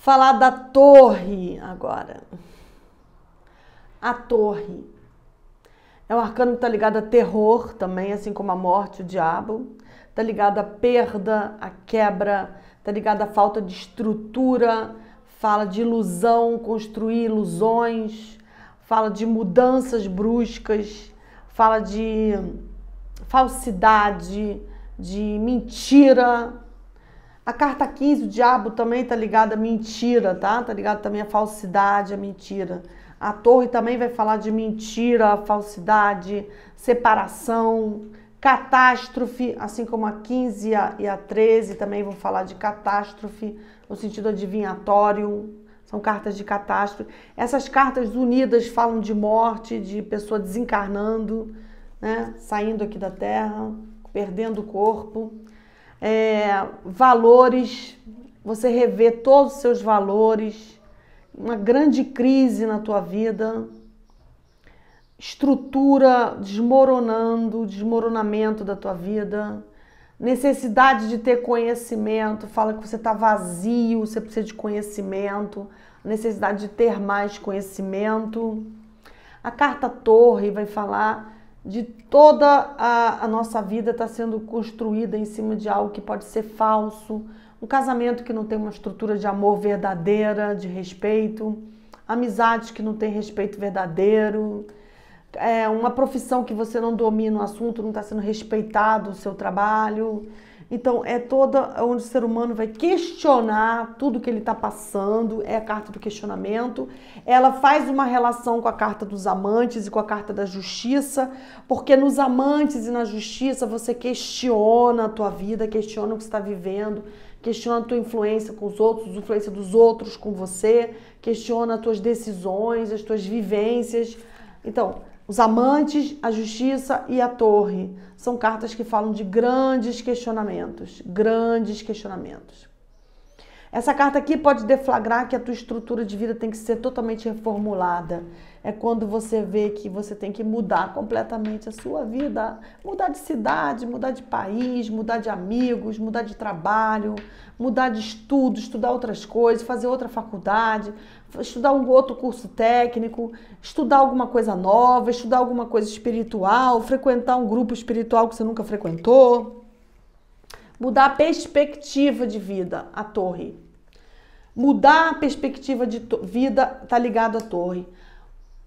Falar da torre agora. A torre é um arcano que está ligado a terror também, assim como a morte, o diabo. Está ligado à perda, à quebra, está ligado à falta de estrutura, fala de ilusão, construir ilusões, fala de mudanças bruscas, fala de falsidade, de mentira. A carta 15, o diabo, também está ligada à mentira, tá? Está ligado também à falsidade, à mentira. A torre também vai falar de mentira, falsidade, separação, catástrofe, assim como a 15 e a 13 também vão falar de catástrofe, no sentido adivinhatório, são cartas de catástrofe. Essas cartas unidas falam de morte, de pessoa desencarnando, né? Saindo aqui da Terra, perdendo o corpo. Valores, você rever todos os seus valores, uma grande crise na tua vida, estrutura desmoronando, desmoronamento da tua vida, necessidade de ter conhecimento, fala que você está vazio, você precisa de conhecimento, necessidade de ter mais conhecimento. A carta Torre vai falar de toda a nossa vida está sendo construída em cima de algo que pode ser falso, um casamento que não tem uma estrutura de amor verdadeira, de respeito, amizades que não tem respeito verdadeiro, uma profissão que você não domina o assunto, não está sendo respeitado o seu trabalho. Então é toda onde o ser humano vai questionar tudo que ele está passando, é a carta do questionamento. Ela faz uma relação com a carta dos amantes e com a carta da justiça, porque nos amantes e na justiça você questiona a tua vida, questiona o que você está vivendo, questiona a tua influência com os outros, a influência dos outros com você, questiona as tuas decisões, as tuas vivências. Então, os amantes, a justiça e a torre são cartas que falam de grandes questionamentos, grandes questionamentos. Essa carta aqui pode deflagrar que a tua estrutura de vida tem que ser totalmente reformulada. É quando você vê que você tem que mudar completamente a sua vida, mudar de cidade, mudar de país, mudar de amigos, mudar de trabalho, mudar de estudo, estudar outras coisas, fazer outra faculdade, estudar um outro curso técnico, estudar alguma coisa nova, estudar alguma coisa espiritual, frequentar um grupo espiritual que você nunca frequentou. Mudar a perspectiva de vida, a torre. Mudar a perspectiva de vida está ligado à torre.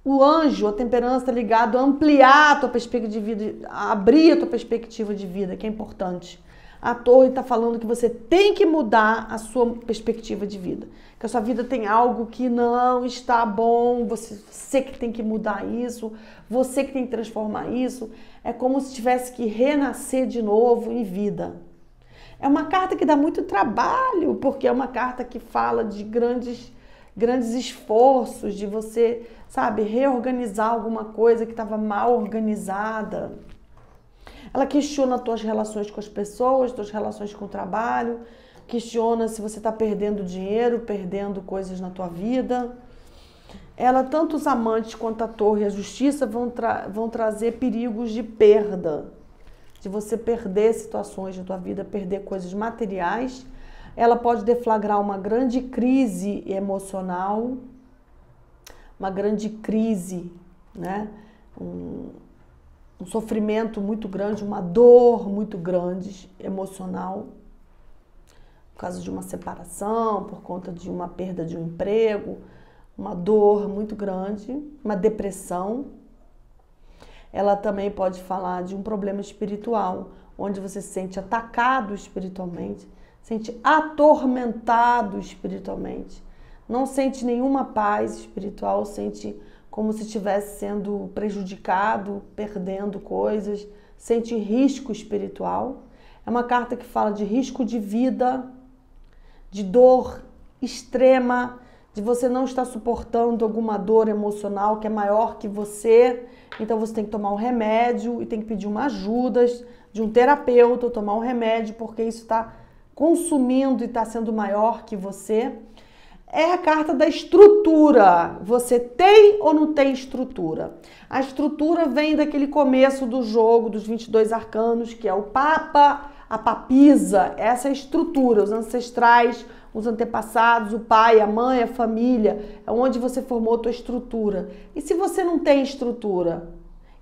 O anjo, a temperança, está ligado a ampliar a tua perspectiva de vida, a abrir a tua perspectiva de vida, que é importante. A torre está falando que você tem que mudar a sua perspectiva de vida. Que a sua vida tem algo que não está bom, você que tem que mudar isso, você que tem que transformar isso. É como se tivesse que renascer de novo em vida. É uma carta que dá muito trabalho, porque é uma carta que fala de grandes esforços, de você, sabe, reorganizar alguma coisa que estava mal organizada. Ela questiona as tuas relações com as pessoas, tuas relações com o trabalho, questiona se você está perdendo dinheiro, perdendo coisas na tua vida. Ela, tanto os amantes quanto a torre e a justiça vão trazer perigos de perda, de você perder situações na tua vida, perder coisas materiais. Ela pode deflagrar uma grande crise emocional, uma grande crise, né? Um sofrimento muito grande, uma dor muito grande emocional, por causa de uma separação, por conta de uma perda de um emprego, uma dor muito grande, uma depressão. Ela também pode falar de um problema espiritual, onde você se sente atacado espiritualmente, sente atormentado espiritualmente, não sente nenhuma paz espiritual, sente como se estivesse sendo prejudicado, perdendo coisas, sente risco espiritual. É uma carta que fala de risco de vida, de dor extrema, de você não estar suportando alguma dor emocional que é maior que você, então você tem que tomar um remédio e tem que pedir uma ajuda de um terapeuta, tomar um remédio, porque isso está consumindo e está sendo maior que você. É a carta da estrutura. Você tem ou não tem estrutura? A estrutura vem daquele começo do jogo, dos 22 arcanos, que é o Papa, a papisa, essa é a estrutura, os ancestrais, os antepassados, o pai, a mãe, a família, é onde você formou a tua estrutura. E se você não tem estrutura?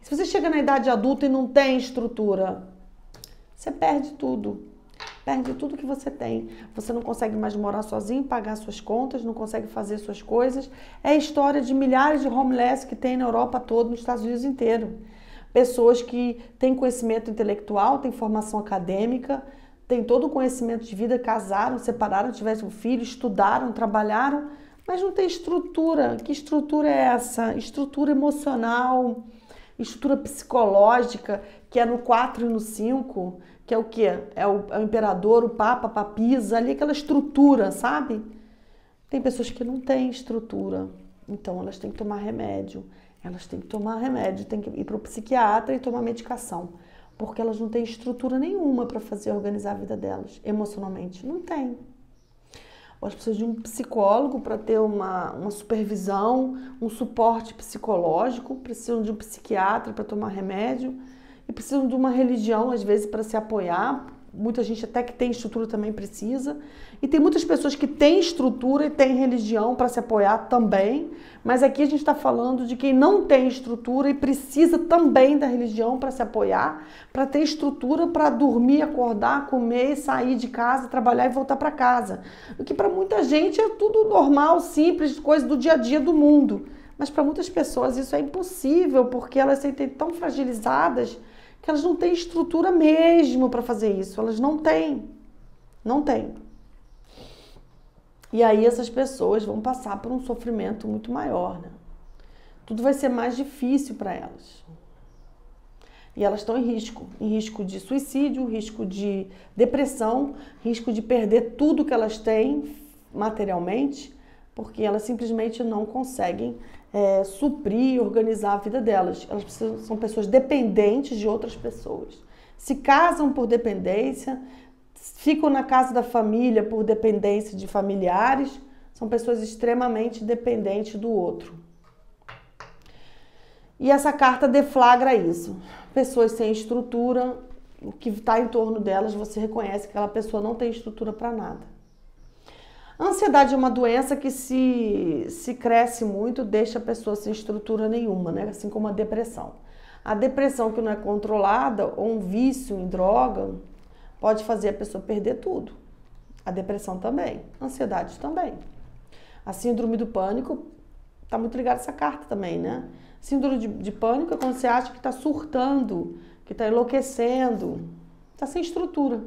Se você chega na idade adulta e não tem estrutura, você perde tudo. Perde tudo que você tem. Você não consegue mais morar sozinho, pagar suas contas, não consegue fazer suas coisas. É a história de milhares de homeless que tem na Europa toda, nos Estados Unidos inteiro. Pessoas que têm conhecimento intelectual, têm formação acadêmica, têm todo o conhecimento de vida, casaram, separaram, tiveram um filho, estudaram, trabalharam, mas não tem estrutura. Que estrutura é essa? Estrutura emocional, estrutura psicológica, que é no 4 e no 5, que é o quê? É o imperador, o papa, a papisa, ali aquela estrutura, sabe? Tem pessoas que não têm estrutura, então elas têm que tomar remédio. Elas têm que tomar remédio, têm que ir para o psiquiatra e tomar medicação, porque elas não têm estrutura nenhuma para fazer organizar a vida delas, emocionalmente. Não tem. Elas precisam de um psicólogo para ter uma supervisão, um suporte psicológico, precisam de um psiquiatra para tomar remédio e precisam de uma religião, às vezes, para se apoiar. Muita gente até que tem estrutura também precisa. E tem muitas pessoas que têm estrutura e têm religião para se apoiar também. Mas aqui a gente está falando de quem não tem estrutura e precisa também da religião para se apoiar, para ter estrutura para dormir, acordar, comer, sair de casa, trabalhar e voltar para casa. O que para muita gente é tudo normal, simples, coisa do dia a dia do mundo. Mas para muitas pessoas isso é impossível, porque elas se sentem tão fragilizadas que elas não têm estrutura mesmo para fazer isso. Elas não têm. Não têm. E aí essas pessoas vão passar por um sofrimento muito maior, né? Tudo vai ser mais difícil para elas. E elas estão em risco de suicídio, risco de depressão, risco de perder tudo que elas têm materialmente, porque elas simplesmente não conseguem suprir e organizar a vida delas. Elas são pessoas dependentes de outras pessoas. Se casam por dependência, ficam na casa da família por dependência de familiares, são pessoas extremamente dependentes do outro. E essa carta deflagra isso. Pessoas sem estrutura, o que está em torno delas, você reconhece que aquela pessoa não tem estrutura para nada. A ansiedade é uma doença que se cresce muito, deixa a pessoa sem estrutura nenhuma, né? Assim como a depressão. A depressão que não é controlada, ou um vício em droga, pode fazer a pessoa perder tudo. A depressão também, a ansiedade também. A síndrome do pânico está muito ligada a essa carta também, né? Síndrome de pânico é quando você acha que está surtando, que está enlouquecendo, está sem estrutura.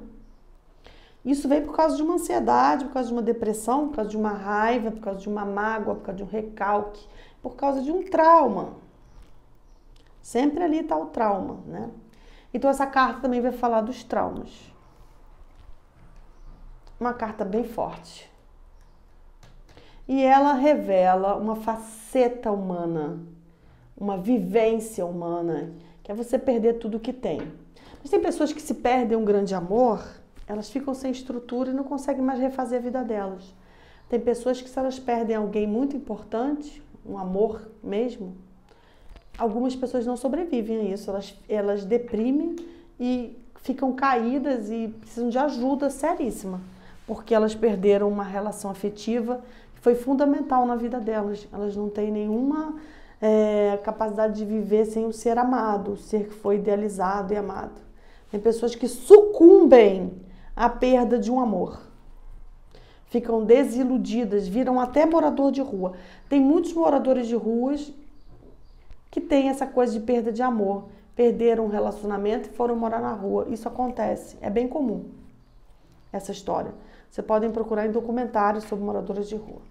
Isso vem por causa de uma ansiedade, por causa de uma depressão, por causa de uma raiva, por causa de uma mágoa, por causa de um recalque, por causa de um trauma. Sempre ali está o trauma, né? Então essa carta também vai falar dos traumas. Uma carta bem forte. E ela revela uma faceta humana, uma vivência humana, que é você perder tudo que tem. Mas tem pessoas que se perdem um grande amor, elas ficam sem estrutura e não conseguem mais refazer a vida delas. Tem pessoas que se elas perdem alguém muito importante, um amor mesmo, algumas pessoas não sobrevivem a isso, elas deprimem e ficam caídas e precisam de ajuda seríssima, porque elas perderam uma relação afetiva que foi fundamental na vida delas. Elas não têm nenhuma capacidade de viver sem o ser amado, o ser que foi idealizado e amado. Tem pessoas que sucumbem à perda de um amor. Ficam desiludidas, viram até morador de rua. Tem muitos moradores de ruas que têm essa coisa de perda de amor. Perderam um relacionamento e foram morar na rua. Isso acontece, é bem comum essa história. Vocês podem procurar em documentários sobre moradores de rua.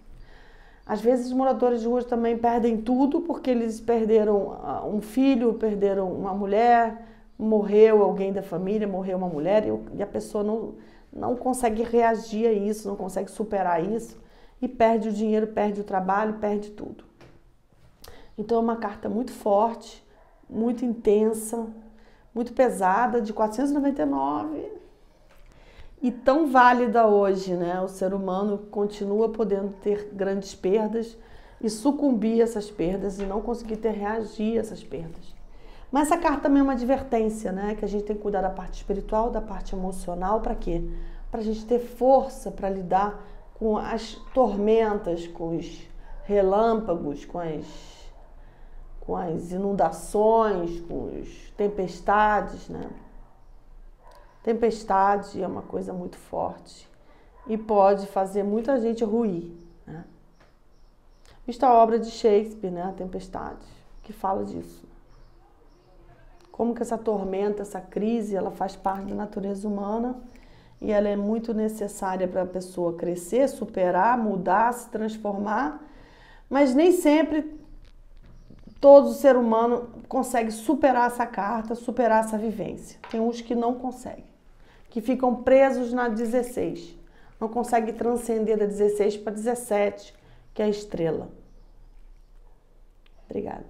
Às vezes os moradores de rua também perdem tudo porque eles perderam um filho, perderam uma mulher, morreu alguém da família, morreu uma mulher e a pessoa não consegue reagir a isso, não consegue superar isso e perde o dinheiro, perde o trabalho, perde tudo. Então é uma carta muito forte, muito intensa, muito pesada, de 499 e tão válida hoje, né? O ser humano continua podendo ter grandes perdas e sucumbir a essas perdas e não conseguir reagir a essas perdas. Mas essa carta também é uma advertência, né? Que a gente tem que cuidar da parte espiritual, da parte emocional, para quê? Para a gente ter força para lidar com as tormentas, com os relâmpagos, com as inundações, com as tempestades, né? Tempestade é uma coisa muito forte e pode fazer muita gente ruir, né? Vista a obra de Shakespeare, né? A Tempestade, que fala disso. Como que essa tormenta, essa crise, ela faz parte da natureza humana e ela é muito necessária para a pessoa crescer, superar, mudar, se transformar, mas nem sempre todo ser humano consegue superar essa carta, superar essa vivência. Tem uns que não conseguem, que ficam presos na 16, não conseguem transcender da 16 para 17, que é a estrela. Obrigada.